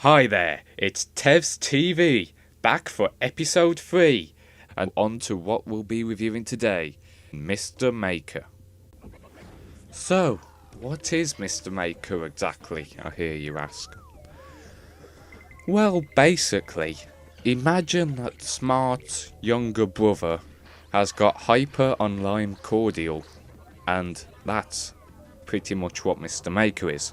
Hi there, it's TevsTV, back for episode 3, and on to what we'll be reviewing today, Mr. Maker. So, what is Mr. Maker exactly, I hear you ask? Well, basically, imagine that smart younger brother has got hyper online cordial, and that's pretty much what Mr. Maker is.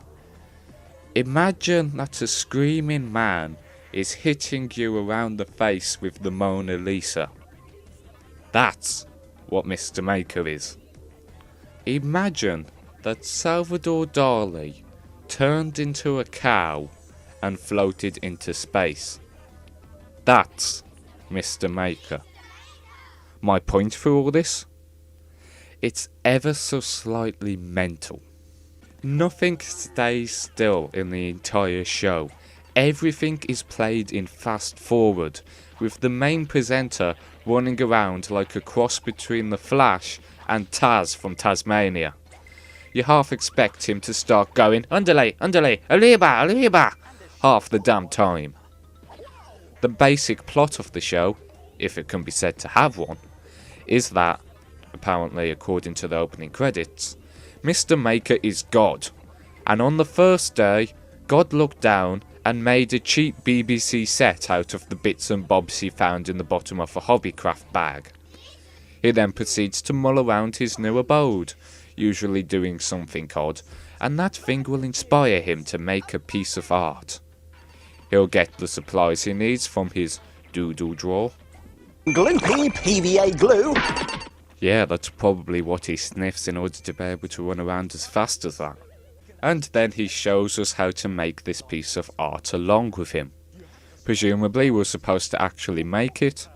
Imagine that a screaming man is hitting you around the face with the Mona Lisa. That's what Mr. Maker is. Imagine that Salvador Dali turned into a cow and floated into space. That's Mr. Maker. My point for all this? It's ever so slightly mental. Nothing stays still in the entire show. Everything is played in fast forward, with the main presenter running around like a cross between the Flash and Taz from Tasmania. You half expect him to start going underlay, underlay, arriba, arriba, half the damn time. The basic plot of the show, if it can be said to have one, is that, apparently according to the opening credits, Mr. Maker is God, and on the first day, God looked down and made a cheap BBC set out of the bits and bobs he found in the bottom of a hobbycraft bag. He then proceeds to mull around his new abode, usually doing something odd, and that thing will inspire him to make a piece of art. He'll get the supplies he needs from his doodle drawer. Gloopy PVA glue. Yeah, that's probably what he sniffs in order to be able to run around as fast as that. And then he shows us how to make this piece of art along with him. Presumably we're supposed to actually make it,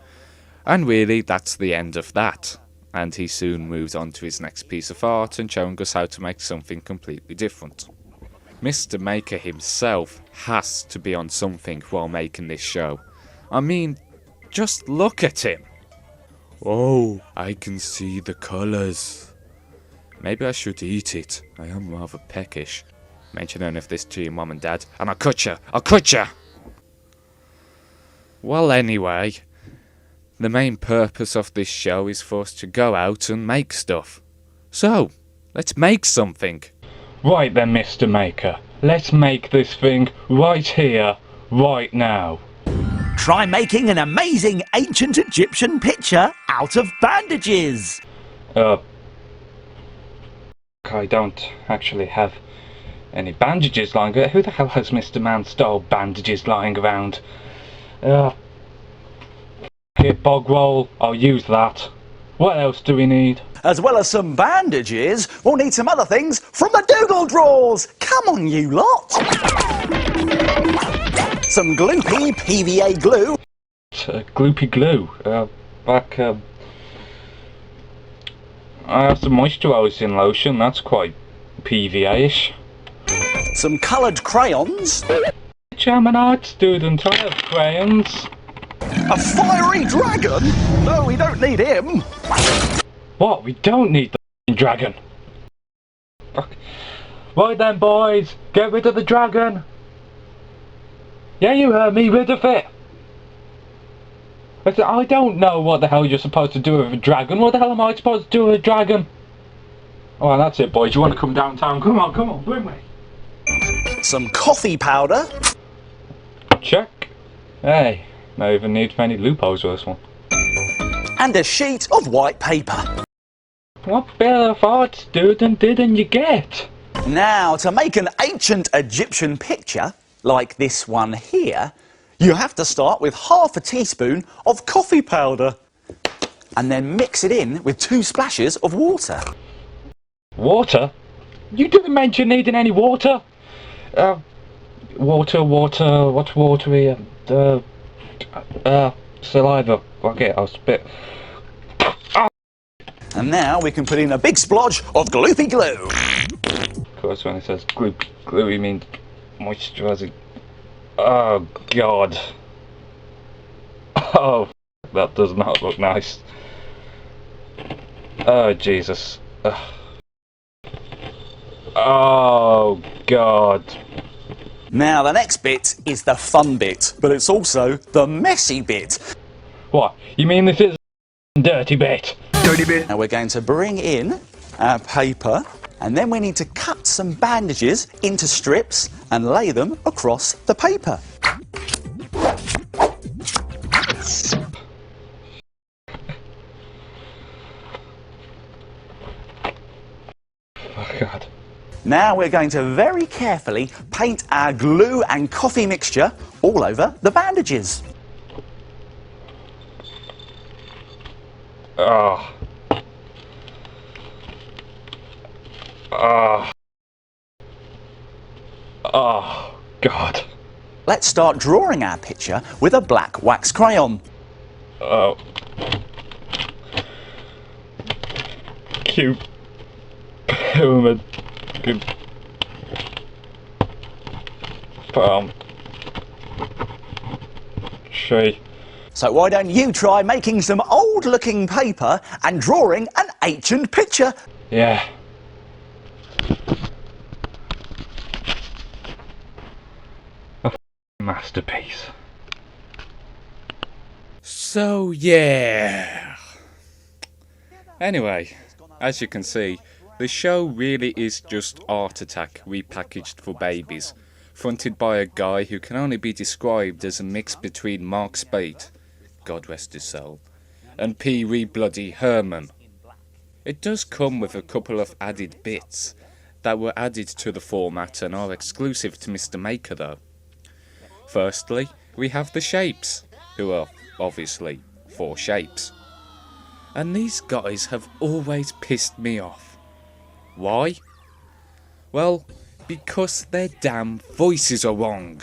and really that's the end of that. And he soon moves on to his next piece of art and showing us how to make something completely different. Mr. Maker himself has to be on something while making this show. I mean, just look at him. Oh, I can see the colours. Maybe I should eat it. I am rather peckish. Mention any of this to your mum and dad, and I'll cut ya! Well, anyway, the main purpose of this show is for us to go out and make stuff. So, let's make something. Right then, Mr. Maker. Let's make this thing right here, right now. Try making an amazing ancient Egyptian picture out of bandages. I don't actually have any bandages lying around. Who the hell has Mr. Man-style bandages lying around? Here, bog roll, I'll use that. What else do we need? As well as some bandages, we'll need some other things from the doodle drawers. Come on, you lot. Some gloopy PVA glue. Gloopy glue. I have some moisturising lotion, that's quite PVA-ish. Some coloured crayons. I'm an art student, I have crayons. A fiery dragon? No, we don't need him. What? We don't need the dragon? Fuck. Right then, boys, get rid of the dragon. Yeah, you heard me, rid of it. I don't know what the hell you're supposed to do with a dragon. What the hell am I supposed to do with a dragon? Oh, that's it, boys. You want to come downtown? Come on, bring me. Some coffee powder. Check. Hey, no even need for any loopholes with this one. And a sheet of white paper. What bit of art student didn't you get? Now, to make an ancient Egyptian picture, like this one here, you have to start with half a teaspoon of coffee powder and then mix it in with 2 splashes of water. Water? You didn't mention needing any water. Water, what's watery? Saliva. Okay, I'll spit. And now we can put in a big splodge of gloopy glue. Of course, when it says glue, you mean moisturising. Oh God. Oh, that does not look nice. Oh Jesus. Oh God. Now the next bit is the fun bit, but it's also the messy bit. What? You mean this is a dirty bit? Dirty bit. Now we're going to bring in our paper, and then we need to cut some bandages into strips and lay them across the paper. Oh God. Now we're going to very carefully paint our glue and coffee mixture all over the bandages. Oh. Oh. Oh, God. Let's start drawing our picture with a black wax crayon. Oh. Cute. Pyramid. Palm. Tree. So why don't you try making some old-looking paper and drawing an ancient picture? Yeah. A masterpiece. So, yeah. Anyway, as you can see, the show really is just Art Attack repackaged for babies, fronted by a guy who can only be described as a mix between Mark Spate, God rest his soul, and Pee Wee Bloody Herman. It does come with a couple of added bits that were added to the format and are exclusive to Mr. Maker though. Firstly, we have the shapes, who are obviously 4 shapes. And these guys have always pissed me off. Why? Well, because their damn voices are wrong.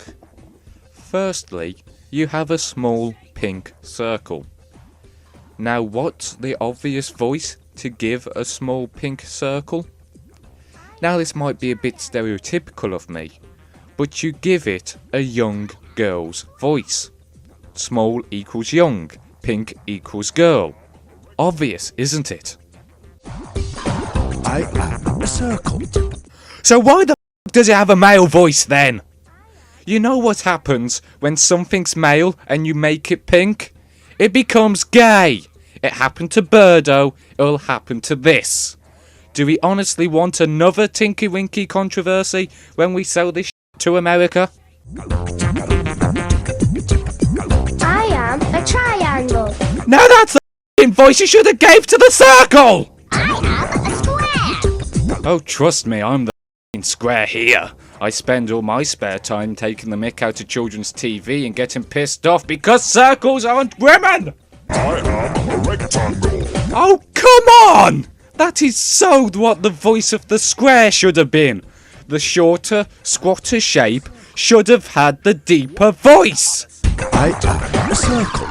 Firstly, you have a small pink circle. Now what's the obvious voice to give a small pink circle? Now this might be a bit stereotypical of me, but you give it a young girl's voice. Small equals young, pink equals girl. Obvious, isn't it? I am a circle. So why the f does it have a male voice then? You know what happens when something's male and you make it pink? It becomes gay. It happened to Birdo, it'll happen to this. Do we honestly want another Tinky Winky controversy when we sell this to America? I am a triangle. Now that's the f***ing voice you should have gave to the circle! I am a square. Oh, trust me, I'm the f***ing square here. I spend all my spare time taking the mick out of children's TV and getting pissed off because circles aren't women! I am a rectangle. Oh, come on! That is so what the voice of the square should have been. The shorter, squatter shape should have had the deeper voice. I am a circle.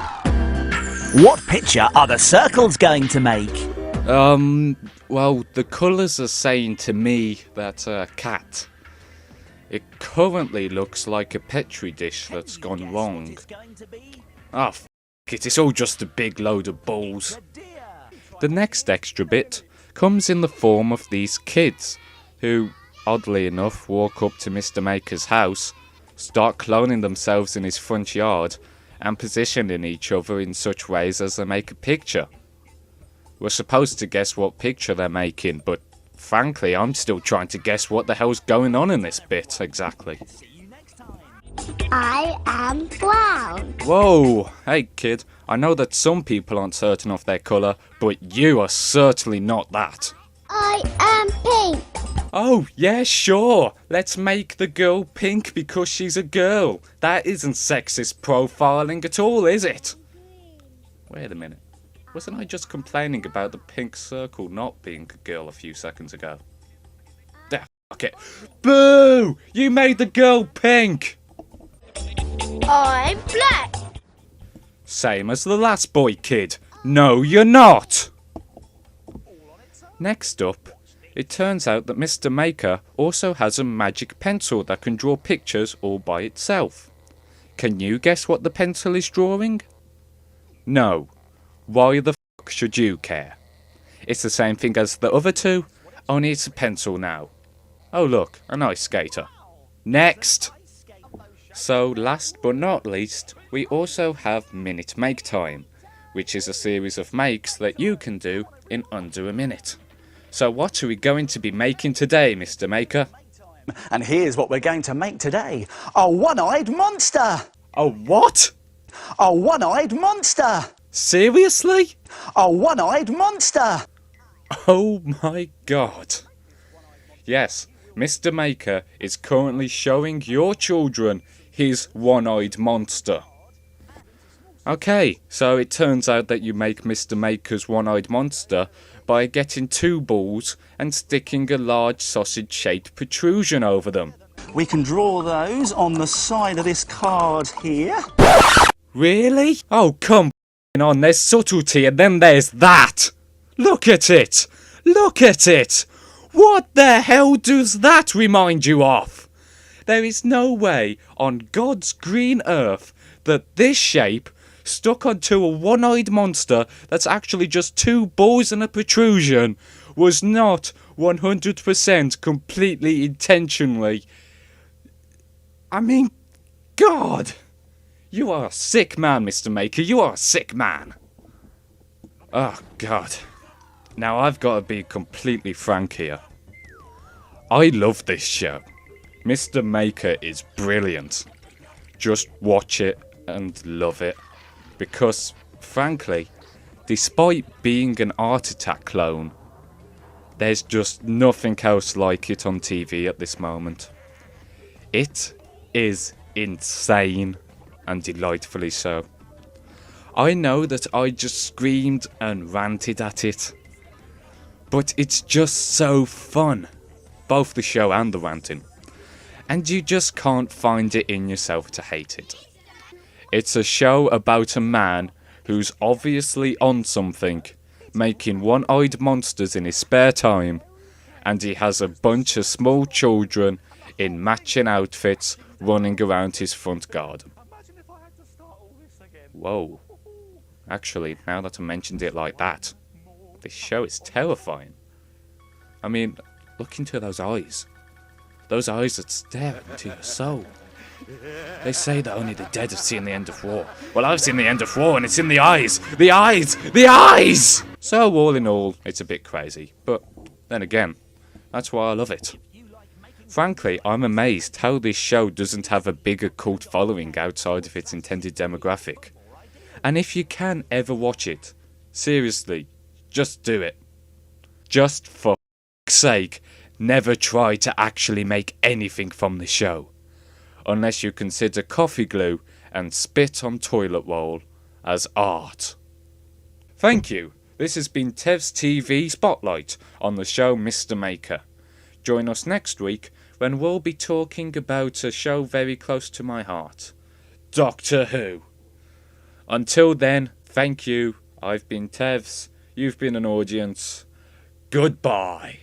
What picture are the circles going to make? Well, the colours are saying to me that a cat. It currently looks like a Petri dish that's gone wrong. Ah, f*** it, it's all just a big load of balls. The next extra bit comes in the form of these kids, who, oddly enough, walk up to Mr. Maker's house, start cloning themselves in his front yard, and positioning each other in such ways as they make a picture. We're supposed to guess what picture they're making, but frankly, I'm still trying to guess what the hell's going on in this bit, exactly. I am brown. Whoa, hey kid, I know that some people aren't certain of their colour, but you are certainly not that. I am pink. Oh, yeah, sure. Let's make the girl pink because she's a girl. That isn't sexist profiling at all, is it? Wait a minute. Wasn't I just complaining about the pink circle not being a girl a few seconds ago? There, fuck it. Boo! You made the girl pink! I'm black. Same as the last boy, kid. No, you're not! Next up, it turns out that Mr. Maker also has a magic pencil that can draw pictures all by itself. Can you guess what the pencil is drawing? No. Why the f*** should you care? It's the same thing as the other two, only it's a pencil now. Oh look, a nice skater. Next! So last but not least, we also have Minute Make Time, which is a series of makes that you can do in under a minute. So what are we going to be making today, Mr. Maker? And here's what we're going to make today. A one-eyed monster! A what? A one-eyed monster! Seriously? A one-eyed monster! Oh my god. Yes, Mr. Maker is currently showing your children his one-eyed monster. Okay, so it turns out that you make Mr. Maker's one-eyed monster by getting two balls and sticking a large sausage-shaped protrusion over them. We can draw those on the side of this card here. Really? Oh, come on, there's subtlety and then there's that! Look at it! Look at it! What the hell does that remind you of? There is no way on God's green earth that this shape, stuck onto a one-eyed monster that's actually just two balls and a protrusion, was not 100% completely intentionally. I mean, God! You are a sick man, Mr. Maker, you are a sick man. Oh, God. Now I've got to be completely frank here. I love this show. Mr. Maker is brilliant. Just watch it and love it. Because, frankly, despite being an Art Attack clone, there's just nothing else like it on TV at this moment. It is insane, and delightfully so. I know that I just screamed and ranted at it, but it's just so fun, both the show and the ranting, and you just can't find it in yourself to hate it. It's a show about a man who's obviously on something, making one-eyed monsters in his spare time, and he has a bunch of small children in matching outfits running around his front garden. Whoa. Actually, now that I mentioned it like that, this show is terrifying. I mean, look into those eyes. Those eyes that stare into your soul. They say that only the dead have seen the end of war. Well, I've seen the end of war and it's in the eyes! The eyes! The eyes! So, all in all, it's a bit crazy. But, then again, that's why I love it. Frankly, I'm amazed how this show doesn't have a bigger cult following outside of its intended demographic. And if you can ever watch it, seriously, just do it. Just for f***'s sake, never try to actually make anything from the show. Unless you consider coffee glue and spit on toilet roll as art. Thank you. This has been TevsTV Spotlight on the show Mr. Maker. Join us next week when we'll be talking about a show very close to my heart. Doctor Who. Until then, thank you. I've been Tevs. You've been an audience. Goodbye.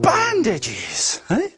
Bandages, eh?